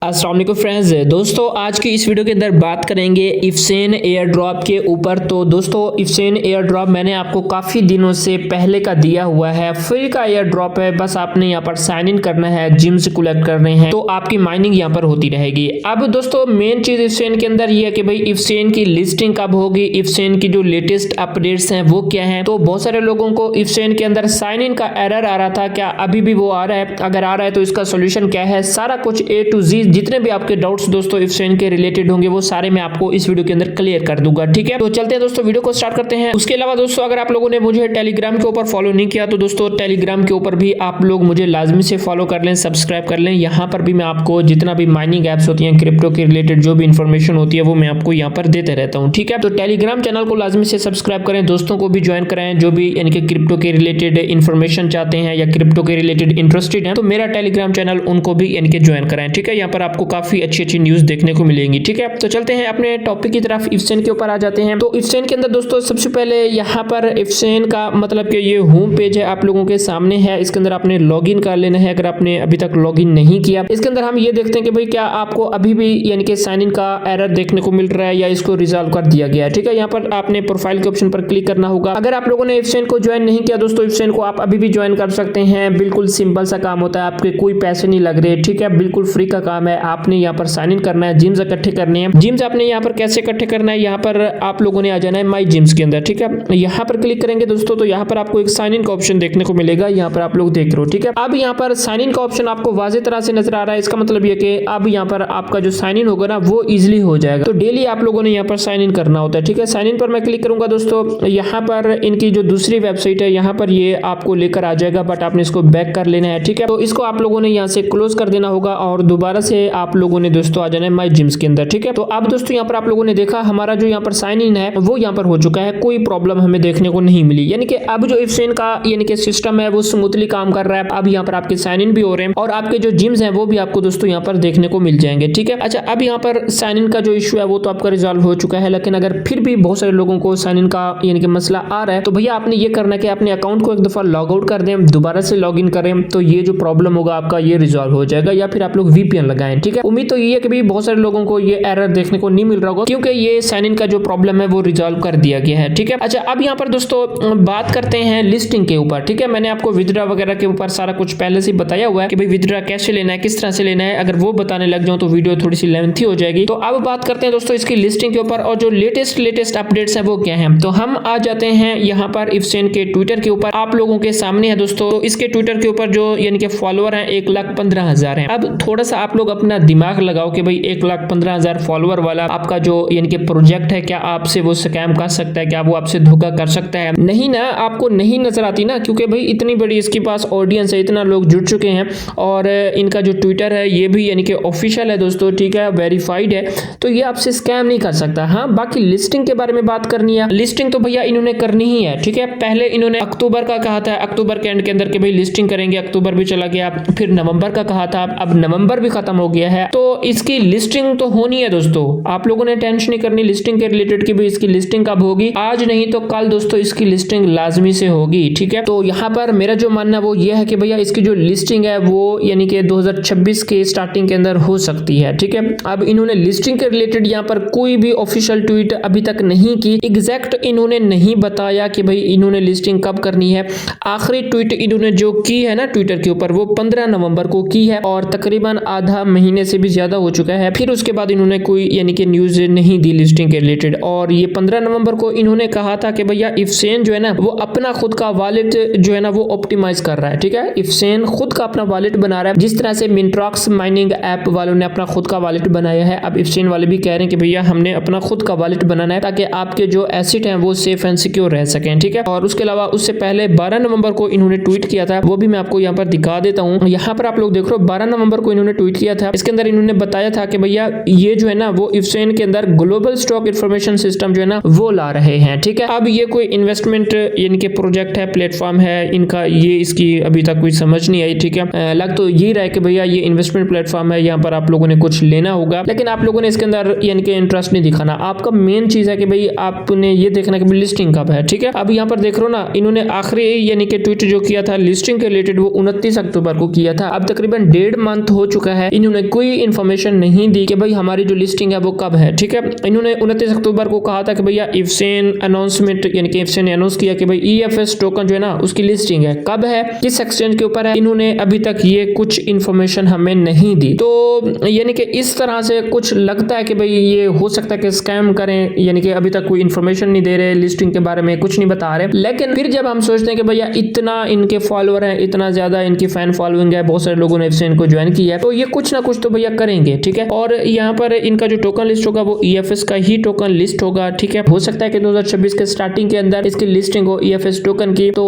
अस्सलाम वालेकुम फ्रेंड्स। दोस्तों आज की इस वीडियो के अंदर बात करेंगे इफसेन एयर ड्रॉप के ऊपर। तो दोस्तों इफसेन एयर ड्रॉप मैंने आपको काफ़ी दिनों से पहले का दिया हुआ है, फ्री का एयर ड्रॉप है। बस आपने यहाँ पर साइन इन करना है, जिम से कलेक्ट करने हैं तो आपकी माइनिंग यहाँ पर होती रहेगी। अब दोस्तों मेन चीज़ इफसेन के अंदर ये है कि भाई इफसेन की लिस्टिंग कब होगी, इफसेन की जो लेटेस्ट अपडेट्स हैं वो क्या है। तो बहुत सारे लोगों को इफसेन के अंदर साइन इन का एरर आ रहा था, क्या अभी भी वो आ रहा है? अगर आ रहा है तो इसका सोल्यूशन क्या है, सारा कुछ A to Z जितने भी आपके डाउट्स दोस्तों इफसेन के रिलेटेड होंगे वो सारे मैं आपको इस वीडियो के अंदर क्लियर कर दूंगा। ठीक है, तो चलते हैं दोस्तों, वीडियो को स्टार्ट करते हैं। उसके अलावा दोस्तों अगर आप लोगों ने मुझे टेलीग्राम के ऊपर फॉलो नहीं किया तो दोस्तों टेलीग्राम के ऊपर भी आप लोग मुझे लाजमी से फॉलो कर लें, सब्सक्राइब कर लें। यहाँ पर भी मैं आपको जितना भी माइनिंग एप्स होती हैं, क्रिप्टो के रिलेटेड जो भी इंफॉर्मेशन होती है वो मैं आपको यहाँ पर देते रहता हूँ। ठीक है, तो टेलीग्राम चैनल को लाजमी से सब्सक्राइब करें, दोस्तों को भी ज्वाइन कराएं जो भी यानी कि क्रिप्टो के रिलेटेड इंफॉर्मेशन चाहते हैं या क्रिप्टो के रिलेटेड इंटरेस्टेड हैं, तो मेरा टेलीग्राम चैनल उनको भी यानी कि ज्वाइन कराएं। ठीक है, यहाँ पर आपको काफी अच्छी अच्छी न्यूज देखने को मिलेंगी। ठीक है, तो चलते हैं अपने टॉपिक की तरफ, इफसेन के ऊपर आ जाते हैं। तो इफसेन के अंदर दोस्तों सबसे पहले यहाँ पर इफसेन का मतलब कि ये होम पेज है आप लोगों के सामने है। इसके अंदर आपने लॉगिन कर लेना है अगर आपने अभी तक लॉगिन नहीं किया। इसके अंदर हम ये देखते हैं कि भाई क्या आपको अभी भी यानी कि साइन इन का एरर देखने को मिल रहा है या इसको रिजॉल्व कर दिया गया है। ठीक है, यहाँ पर आपने प्रोफाइल के ऑप्शन पर क्लिक करना होगा। अगर आप लोगों ने इफसेन को ज्वाइन नहीं किया दोस्तों, इफसेन को आप अभी भी ज्वाइन कर सकते हैं। बिल्कुल सिंपल सा काम होता है, आपके कोई पैसे नहीं लग रहे। ठीक है, बिल्कुल फ्री का काम है। आपने यहाँ पर साइन इन करना है, जिम्स इकट्ठे करने हैं। जिम्स आपने यहाँ पर कैसे इकट्ठे करना है, यहाँ पर आप लोगों ने आ जाना है माई जिम्स के अंदर। ठीक है, यहाँ पर क्लिक करेंगे दोस्तों तो यहाँ पर आपको एक साइन इन का ऑप्शन देखने को मिलेगा, यहाँ पर आप लोग देख रहे हो। ठीक है, अब यहाँ पर साइन इन का ऑप्शन आपको वाज़ेह तरह से नजर आ रहा है। इसका मतलब ये कि अब यहाँ पर आपका जो साइन इन होगा ना वो इजिली हो जाएगा। तो डेली आप लोगों ने यहाँ पर साइन इन करना होता है। ठीक है, साइन इन पर मैं क्लिक करूंगा दोस्तों, यहाँ पर इनकी जो दूसरी वेबसाइट है यहाँ पर ये आपको लेकर आ जाएगा, बट आपने इसको बैक कर लेना है। ठीक है, तो इसको आप लोगों ने यहाँ से क्लोज कर देना होगा और दोबारा से आप लोगों ने दोस्तों आ जाना है माई जिम्स के अंदर। ठीक है, तो अब दोस्तों यहाँ पर आप लोगों ने देखा हमारा जो यहाँ पर साइन इन है वो यहाँ पर हो चुका है, कोई प्रॉब्लम हमें देखने को नहीं मिली। यानी कि अब जो इफसेन का यानी कि सिस्टम है वो स्मूथली काम कर रहा है। अब यहाँ पर आपके साइन इन भी हो रहे हैं और आपके जो जिम्स हैं वो भी आपको दोस्तों यहाँ पर देखने को मिल जाएंगे। ठीक है, अच्छा अब यहाँ पर साइन इन का जो इशू है वो तो आपका रिजॉल्व हो चुका है, लेकिन अगर फिर भी बहुत सारे लोगों को साइन इन का यानी कि मसला आ रहा है तो भैया आपने ये करना है कि अपने अकाउंट को एक दफा लॉग आउट कर दें, दोबारा से लॉग इन करें, तो ये जो प्रॉब्लम होगा आपका ये रिजॉल्व हो जाएगा। या फिर आप लोग VPN लगाएं। ठीक है, उम्मीद तो ये है कि भाई बहुत सारे लोगों को ये एरर देखने को नहीं मिल रहा होगा क्योंकि ये साइन इन का जो प्रॉब्लम है वो रिजॉल्व कर दिया गया है। ठीक है, अच्छा अब यहाँ पर दोस्तों बात करते हैं लिस्टिंग के ऊपर। ठीक है, मैंने आपको विथड्रॉ वगैरह के ऊपर सारा कुछ पहले से बताया हुआ है कि भाई विथड्रॉ कैसे लेना है, किस तरह से लेना है। अगर वो बताने लग जाऊं तो वीडियो थोड़ी सी लेंथी हो जाएगी। तो अब बात करते हैं दोस्तों इसकी लिस्टिंग के ऊपर और जो लेटेस्ट अपडेट्स है वो क्या है। तो हम आ जाते हैं यहाँ पर इफसेन के ट्विटर के ऊपर, आप लोगों के सामने है दोस्तों। तो इसके ट्विटर के ऊपर जो यानी कि फॉलोअर है 1,15,000 है। अब थोड़ा सा आप लोग अपना दिमाग लगाओ कि भाई 1,15,000 फॉलोअर वाला आपका जो यानी कि प्रोजेक्ट है, क्या आपसे वो स्कैम कर सकता है, क्या वो आपसे धोखा कर सकता है? नहीं ना, आपको नहीं नजर आती ना, क्योंकि भाई इतनी बड़ी इसके पास ऑडियंस है, इतना लोग जुड़ चुके हैं और इनका जो ट्विटर है ये भी यानी कि ऑफिशियल है दोस्तों। ठीक है, वेरीफाइड है, तो ये आपसे स्कैम नहीं कर सकता। हाँ, बाकी लिस्टिंग के बारे में बात करनी है, लिस्टिंग तो भैया इन्होंने करनी ही है। ठीक है, पहले इन्होंने अक्टूबर का कहा था, अक्टूबर के एंड के अंदर के भाई लिस्टिंग करेंगे, अक्टूबर भी चला गया, फिर नवंबर का कहा था, अब नवंबर भी खत्म हो गया है, तो इसकी लिस्टिंग तो होनी है दोस्तों। आप लोगों ने टेंशन नहीं करनी लिस्टिंग के रिलेटेड की भी, इसकी लिस्टिंग कब होगी, आज नहीं तो कल दोस्तों इसकी लिस्टिंग लाजमी से होगी। ठीक है, तो यहाँ पर मेरा जो मानना वो ये है कि भैया इसकी जो लिस्टिंग है वो यानी कि 2026 के स्टार्टिंग के अंदर हो सकती है। ठीक है, अब इन्होंने लिस्टिंग के रिलेटेड यहाँ पर कोई भी ऑफिशियल ट्वीट अभी तक नहीं की, एग्जैक्ट इन्होंने नहीं बताया कि भाई इन्होंने लिस्टिंग कब करनी है। आखिरी ट्वीट इन्होंने जो की है ना ट्विटर के ऊपर वो 15 नवंबर को की है और तकरीबन आधा महीने से भी ज्यादा हो चुका है। फिर उसके बाद इन्होंने कोई यानी कि न्यूज नहीं दी लिस्टिंग के रिलेटेड। और ये 15 नवंबर को इन्होंने कहा था कि भैया इफसेन जो है ना वो अपना खुद का वॉलेट जो है ना वो ऑप्टिमाइज कर रहा है। ठीक है, इफसेन खुद का अपना वॉलेट बना रहा है, जिस तरह से मिंट्रॉक्स माइनिंग ऐप वालों ने अपना खुद का वॉलेट बनाया है। अब इफसेन वाले भी कह रहे हैं कि भैया हमने अपना खुद का वॉलेट बनाना है ताकि आपके जो एसेट हैं वो सेफ एंड सिक्योर रह सकें। ठीक है, और उसके अलावा उससे पहले 12 नवंबर को इन्होंने ट्वीट किया था, वो भी मैं आपको यहाँ पर दिखा देता हूँ। यहाँ पर आप लोग देख रहे हो 12 नवंबर को इन्होंने ट्वीट किया था। इसके अंदर इन्होंने बताया था कि भैया ये जो है ना वो इफसेन के अंदर ग्लोबल स्टॉक इंफॉर्मेशन सिस्टम जो है ना वो ला रहे हैं। ठीक है, अब ये कोई इन्वेस्टमेंट इनके प्रोजेक्ट है, प्लेटफॉर्म है इनका, ये इसकी अभी तक कोई समझ नहीं आई। ठीक है, लग तो ये रहा है कि भैया ये इन्वेस्टमेंट प्लेटफॉर्म है, यहाँ पर आप लोगों ने कुछ लेना होगा, लेकिन आप लोगों ने इसके अंदर यानी कि इंटरेस्ट नहीं दिखाना। आपका मेन चीज है कि भाई आपने ये देखना कि लिस्टिंग कब है। ठीक है, अब यहाँ पर देख रहे हो ना इन्होंने आखिरी यानी कि ट्वीट जो किया था लिस्टिंग के रिलेटेड वो 29 अक्टूबर को किया था। अब तकरीबन 1.5 मंथ हो चुका है, इन्होंने इन्होंने कोई इन्फॉर्मेशन नहीं दी कि भाई हमारी जो लिस्टिंग है वो कब है। ठीक है, इन्होंने 29 अक्टूबर को कहा था कि भैया इफसेन अनाउंसमेंट, यानी कि इफसेन ने अनाउंस किया कि भाई EFS टोकन जो है ना उसकी लिस्टिंग है, कब है, किस एक्सचेंज के ऊपर है, इन्होंने अभी तक ये कुछ इन्फॉर्मेशन हमें नहीं दी। तो यानी कि इस तरह से कुछ लगता है कि भाई ये हो सकता है कि स्कैम करें, यानी कि अभी तक कोई इन्फॉर्मेशन नहीं दे रहे, लिस्टिंग के बारे में कुछ नहीं बता रहे। लेकिन फिर जब हम सोचते हैं कि भैया इतना इनके फॉलोअर हैं, इतना ज्यादा इनकी फैन फॉलोइंग है, बहुत सारे लोगों ने इफसेन को ज्वाइन किया है, तो ये कुछ ना कुछ तो भैया करेंगे। ठीक है, और यहाँ पर इनका जो टोकन लिस्ट होगा वो EFS का ही टोकन लिस्ट होगा। ठीक है, हो सकता है कि 2026 के स्टार्टिंग के अंदर इसकी लिस्टिंग हो EFS टोकन की। तो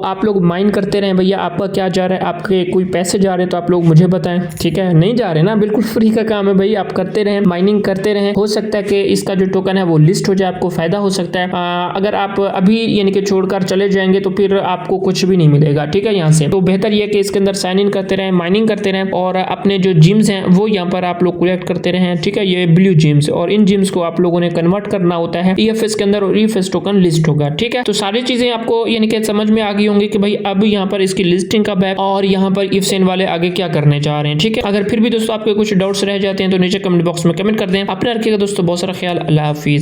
आप लोग माइन करते रहें भैया, आपका क्या जा रहा है, आपके कोई पैसे जा रहे हैं तो आप लोग मुझे बताएं। ठीक है, नहीं जा रहे ना, बिल्कुल फ्री का काम है भाई, आप करते रहें, माइनिंग करते रहें। हो सकता है कि इसका जो टोकन है वो लिस्ट हो जाए, आपको फायदा हो सकता है। अगर आप अभी यानी कि छोड़कर चले जाएंगे तो फिर आपको कुछ भी नहीं मिलेगा। ठीक है, यहाँ से तो बेहतर यह कि इसके अंदर साइन इन करते रहें, माइनिंग करते रहें, और अपने जो जिम्स हैं वो यहाँ पर आप लोग कलेक्ट करते रहें। ठीक है, ये ब्लू जिम्स, और इन जिम्स को आप लोगों ने कन्वर्ट करना होता है EFS के अंदर, और EFS टोकन लिस्ट होगा। ठीक है, तो सारी चीजें आपको यानी कि समझ में आ गई होंगी कि भाई अब यहाँ पर इसकी लिस्टिंग कब है और यहाँ पर इफसेन वाले आगे क्या करने चाह रहे हैं। ठीक है, अगर फिर भी दोस्तों आपके कुछ डाउट्स रह जाते हैं तो नीचे कमेंट बॉक्स में कमेंट कर दें। अपने रखिएगा दोस्तों बहुत सारा ख्याल। अल्लाह हाफिज।